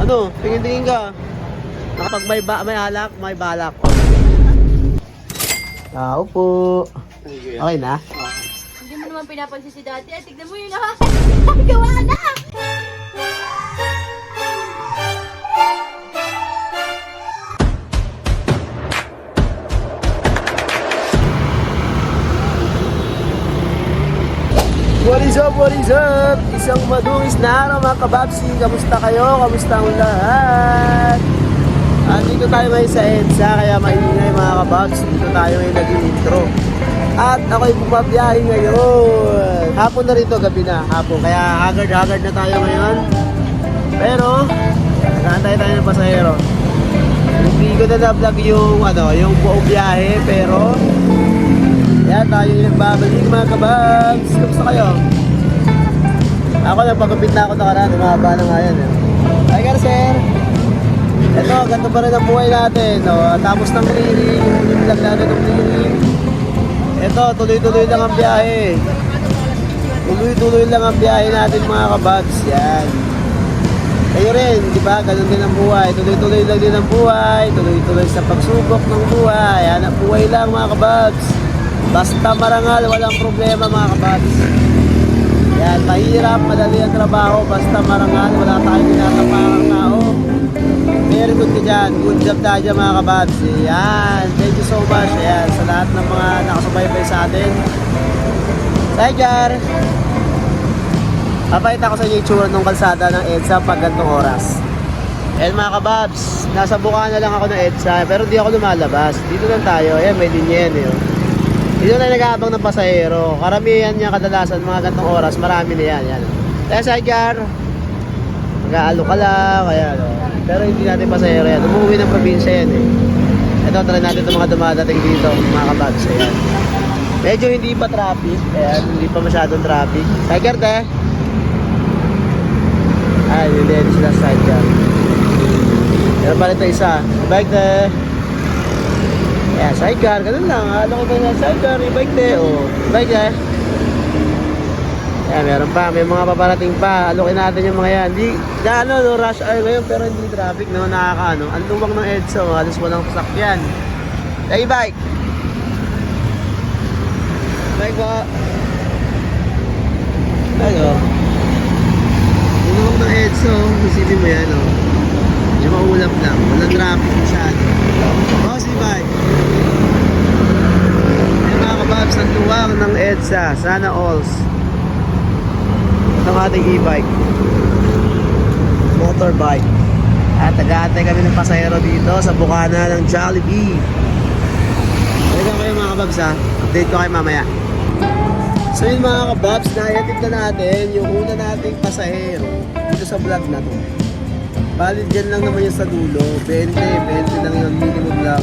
Ano? Tingin-tingin ka. Kapag may alak, may balak. Tao po. Okay na? Hindi mo naman pinapansin si dati. Tignan mo yun ha. Gawa na! What is up? What is up? Isang madungis na araw mga kababsi. Kamusta kayo? Kamusta ang lahat? Dito tayo ngayon sa EDSA, kaya maingay mga kababsi. Dito tayo ngayon nag-intro. At ako'y bumabiyahe ngayon. Hapon na rito, gabi na. Hapon. Kaya haggard na tayo ngayon. Pero, nagantay tayo ng pasahero. Hindi ko na na-vlog yung buong biyahe. Pero, yan tayo yung nagbabalik mga kababs. Kamusta kayo? Ako nagpagupit na ako nakaraan. Umahaba na nga yan. Hi ka sir. Ito, ganito pa rin ang buhay natin. No? Tapos ng cleaning, yung vlog natin ng cleaning. Ito, tuloy-tuloy lang ang biyahe. Tuloy-tuloy lang ang biyahe natin mga kababs. Yan. Kayo rin, di ba? Ganun din ang buhay. Tuloy-tuloy lang din ang buhay. Tuloy-tuloy sa pagsubok ng buhay. Yan ang buhay lang mga kababs. Basta marangal, walang problema mga kababs. Yan, mahirap, madali ang trabaho. Basta marangal, wala tayong tinatapakang tao. Very good ka dyan. Good job tayo dyan mga kababs. Yan, thank you so much. Yan, sa lahat ng mga nakasubaybay sa atin. Tiger! Papakita ko sa inyo yung tsura ng kalsada ng EDSA pag gantong oras. Yan mga kababs, nasa Bukana lang ako ng EDSA, pero di ako lumalabas. Dito lang tayo. Yan, may linya yan yun. Dito na nag-aabang ng pasahero. Karamihan niya kadalasan mga gantong oras. Marami na yan. Yan. Kaya Tiger, mag-aalo ka lang. Kaya, no? Pero hindi natin pasahero yan. Umuwi ng probinsya yan eh. Ito, try natin itong mga dumadating dito. Mga kababs. Ayan. Medyo hindi pa traffic. Ayan, hindi pa masyadong traffic. Tiger, te. Ay, hindi sila sa Tiger. Meron pa rin ito isa. Bike, te. Ayan, sidecar, ganun lang. Ano ko ba yung sidecar, i-bike de, o. Bike de. Ayan, meron pa. May mga paparating pa. Alukin natin yung mga yan. Di, no, rush hour ngayon, pero hindi traffic, no, nakakaano. Ang luwang ng EDSA, halos walang sasakyan. Hey, bike. Bike ba? Ano? Ang luwang ng EDSA, isipin mo yan, o. Yung maulap lang. Walang traffic masyado. Oh, si bike. Babs ang luwang ng EDSA, sana alls. Ito ang ating e-bike, motorbike. At nag-aantay kami ng pasahero dito sa Bukana ng Jollibee. Halika kayo mga kababs ha, update ko kayo mamaya. So yun mga kababs, naihatid na natin yung una nating pasahero dito sa vlog na to. Valid dyan lang naman yung sa dulo, 20 lang yun, minimum lang.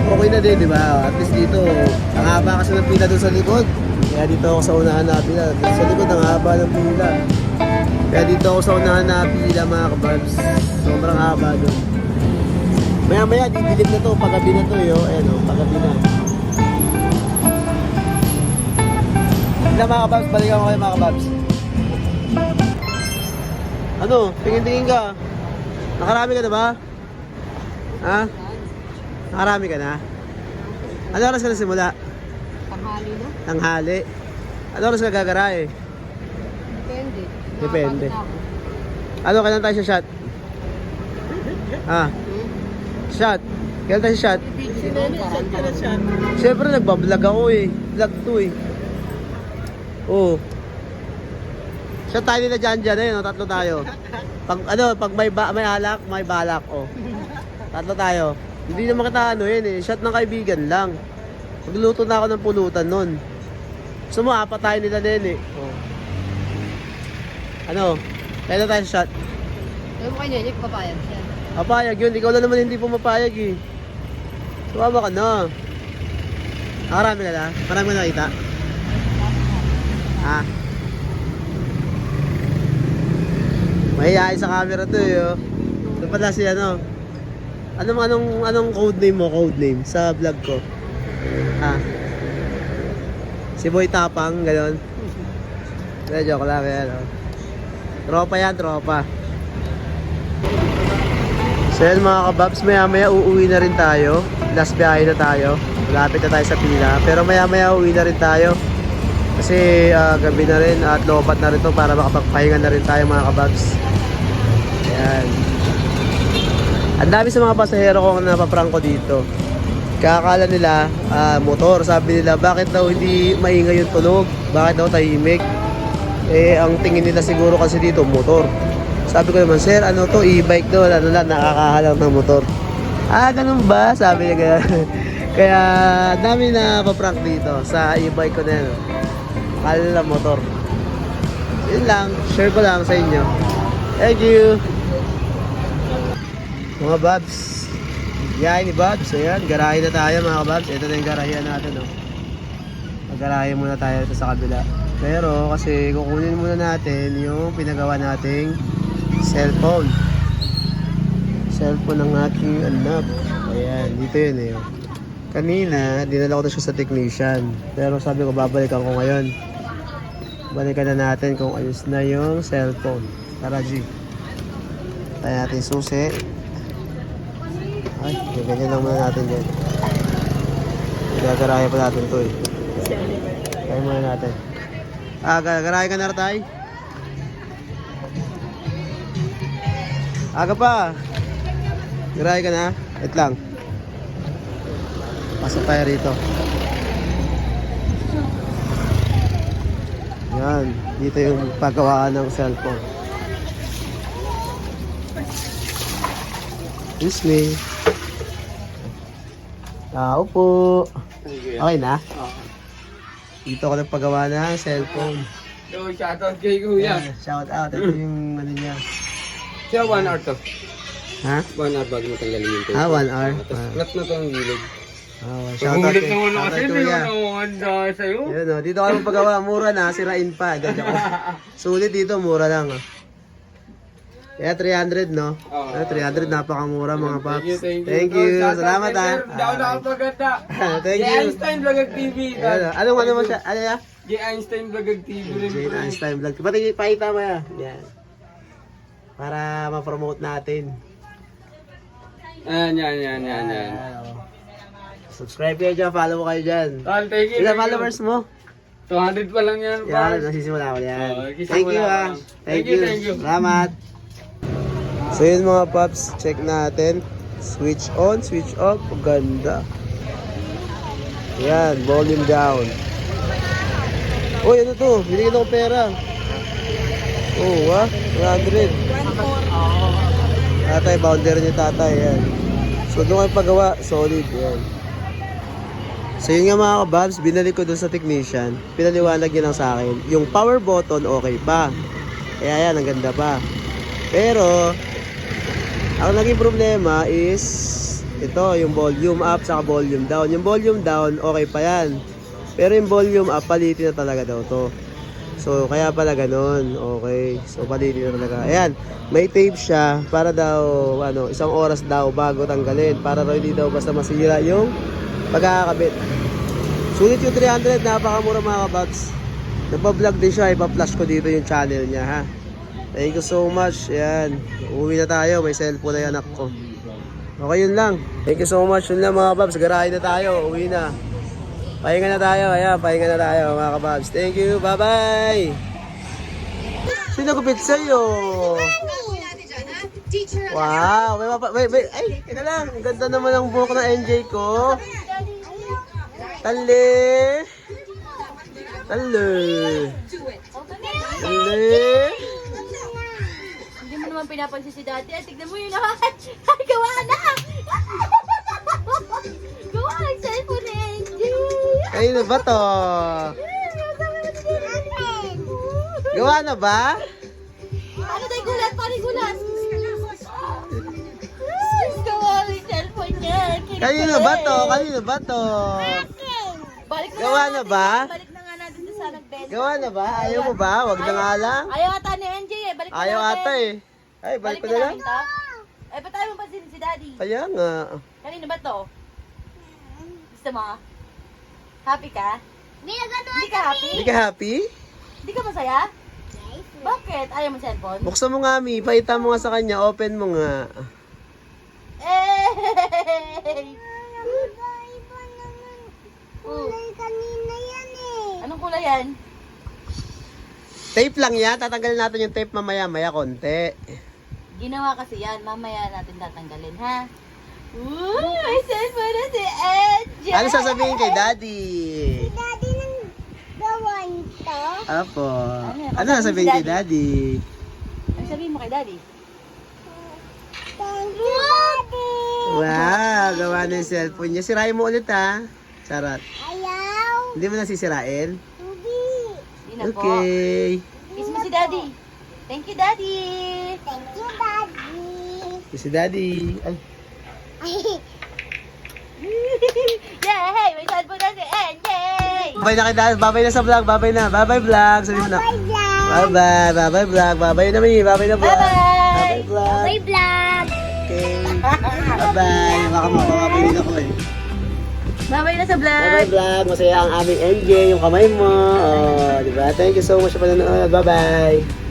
Okay na din, di ba? At least dito, ang haba kasi ng pila doon sa likod. Kaya dito ako sa unahan na pila. Sa likod, ang haba ng pila. Kaya dito ako sa unahan na pila mga kababs. Sobrang haba doon. Maya-maya, didilim na to. Pagabi na to, yo. Ayan o, pagabi na. Hindi mga kababs, balikan ko kayo mga kababs. Ano? Tingin-tingin ka. Nakarami ka na ba? Ha? Nakarami ka na? Ano oras ka na simula? Tanghali na? Tanghali. Ano oras ka gagarahe? Depende. Depende. Ano, kailan tayo sa shot? Shot? Kailan tayo sa shot? Siyempre nagbablog ako eh. Vlog 2 eh. Oo. Shot tayo nila dyan eh, no? Tatlo tayo. Pag may alak, may balak. Oh. Tatlo tayo. Hindi naman kita yun eh. Shot ng kaibigan lang. Magluto na ako ng pulutan nun. Gusto mo, apat tayo nila din eh. Oh. Ano? Kailan tayo sa shot? Alam mo kayo, Nick, papayag siya. Papayag yun. Ikaw na naman hindi pumapayag eh. Sumama ka na. Nakarami ka na? Marami ka nakita? Ha? Mahihain sa camera to eh. Oh. Ito pala si ano. Anong code name mo? Code name sa vlog ko. Ha? Si Boy Tapang, gano'n. Joke lang yan. Oh. Tropa yan, tropa. So yan mga kababs, maya uuwi na rin tayo. Last biyahe na tayo. Malapit na tayo sa pila. Pero maya uuwi na rin tayo. Kasi gabi na rin at lobat na rin to para makapagpahinga na rin tayo mga kababs. Ayan. Ang dami sa mga pasahero ko na napaprank ko dito. Kakala nila motor. Sabi nila bakit daw hindi maingay yung tunog? Bakit daw tahimik? Eh ang tingin nila siguro kasi dito motor. Sabi ko naman, sir, ano to, e-bike to, ano lang, nakakahalang ng motor. Ah, ganun ba? Sabi niya gano'n. Kaya, dami na paprank dito sa e-bike ko na yan. Akala nila motor. Yun lang, share ko lang sa inyo. Thank you! Mga Babs. Yan ni Babs. Ayan, garahe na tayo mga Babs. Ito na yung garahean natin, oh. Mag-garahe muna tayo ito sa kabila. Pero, kasi kukunin muna natin yung pinagawa nating cellphone ng aking anak. Ayan, dito yun eh. Kanina, dinala ko na siya sa technician. Pero sabi ko, babalikan ko ngayon. Balikan na natin kung ayos na yung cellphone. Tara, G. Tayo natin susi. Ay, ganyan lang muna natin yan. Gagarahe pa natin to eh. Tayo muna natin. Gagarahe ka na tayo. Aga pa. Garahe ka na? Wait lang. Pasok tayo rito. Yan. Dito yung paggawaan ng cellphone. Excuse me. Tao po. Okay na? Dito ako nagpagawa ng cellphone. Yo, shoutout kay Kuya. Shout out. Ito yung ano niya. Siya, 1 hour to. Ha? 1 hour bago mo tanggalin yung tape. 1 hour. Tapos flat na to ang gilid. Shout out Ulit kay naman ako shout out kasi, hindi kuya. mo nakuhanda sa'yo. Yun o, dito kami paggawa, mura na, sirain pa. Sulit dito, mura lang. Kaya 300 no? Oo. 300 napakamura mga paps. Thank you. You. Salamat ha. Hindi ako nakapaganda. Thank J. you. Einstein Vlog TV. Anong ano mo siya? Ano ya? J. Einstein Vlog TV rin. Jane Einstein Vlog. Pati pakita mo ya. Yan. Para ma-promote natin. Yan. Ano. Subscribe kayo dyan, follow mo kayo dyan. Tol, thank you. Ilan followers mo? 200 pa lang yan. Yan, nasisimula ko yan. Oo, Thank you nagsisimula ha. pa lang. Thank Thank you. you. Salamat. So yun mga paps, check natin. Switch on, switch off. Ganda. Yan, volume down. Uy, ano to? Binigyan ako pera. Oh, ha? 100. Tatay, boundary ni tatay. Yan. So doon kayo pagawa, solid. Yan. So yun nga mga kababs, binalik ko doon sa technician. Pinaliwanag niya lang sa akin. Yung power button, okay pa. Kaya yan, ang ganda pa. Pero, ang naging problema is ito, yung volume up saka volume down. Yung volume down, okay pa yan. Pero yung volume up, palitin na talaga daw to. So, kaya pala ganun. Okay. So, palitin na talaga. Ayan, may tape siya para daw, isang oras daw bago tanggalin. Para daw hindi daw basta masira yung pagkakabit. Sulit yung 300, napakamura mga kabags. Nagpa-vlog din siya, ipa-flash ko dito yung channel niya ha. Thank you so much. Ayan, uwi na tayo, may cellphone na yung anak ko. Okay, yun lang. Thank you so much. Yun lang mga kababs, garahe na tayo, uwi na. Pahinga na tayo, ayan, pahinga na tayo mga kababs. Thank you, bye-bye. Sino nagupit sa'yo? Wow, ay, teka lang. Ang ganda naman ang buhok ng NJ ko. Tali. Hindi mo naman pinapansin si dati. Ay, tignan mo yun lahat. Ay, gawa na! Gawa ng cellphone ni Angie. Kayo na ba to? Gawa na ba? Paano tayo gulat? Paano gulat? Gawa ng cellphone niya. Kayo na ba to? Kayo na ba to? Balik na Gawa nga na natin. ba? Balik na nga natin sa nagbenta. Gawa na ba? Ayaw mo ba? Wag na nga lang. Ayaw ata ni NJ eh. Balik na Ayaw natin. ata eh. Ay, balik ko na lang. natin to. Eh, ba't tayo mo pansin si Daddy? Kaya nga. Kanina ba to? Gusto mo? Happy ka? Hindi ka happy? Hindi ka happy? Hindi ka masaya? Bakit? Ayaw mo cellphone? Buksan mo nga, Mi. Paita mo nga sa kanya. Open mo nga. Kulay kanina yan eh. Anong kulay yan? Tape lang yan. Tatanggalin natin yung tape mamaya-maya konti. Ginawa kasi yan. Mamaya natin tatanggalin, ha? Ooh, may cellphone na si Angel. Ano sasabihin kay Daddy? Daddy nang gawan to? Apo. Ano Ano sasabihin kay Daddy? Ano sabihin mo kay Daddy? Thank you, Daddy. Wow, gawa na yung cellphone niya. Sirain mo ulit ha. Charot. Ayaw. Hindi mo nasisirain? Hindi. Hindi na po. Okay. Kiss mo si Daddy. Thank you, Daddy. Thank you, Daddy. Si Daddy. Ay. Yeah, hey, may cellphone na si Angel. Babay na kay Daddy. Babay na sa vlog. Babay na. Bye-bye vlog. Sabi mo na. Bye-bye. Bye-bye vlog. Babay na mi. Babay na vlog. Bye-bye. Bye-bye vlog. Bye, vlog. Okay. Bye-bye. Baka mapapabay din ako eh. Bye-bye na sa vlog. Bye-bye vlog. Masaya ang aming NJ. Yung kamay mo. Oh, diba? Thank you so much sa panonood. Bye-bye.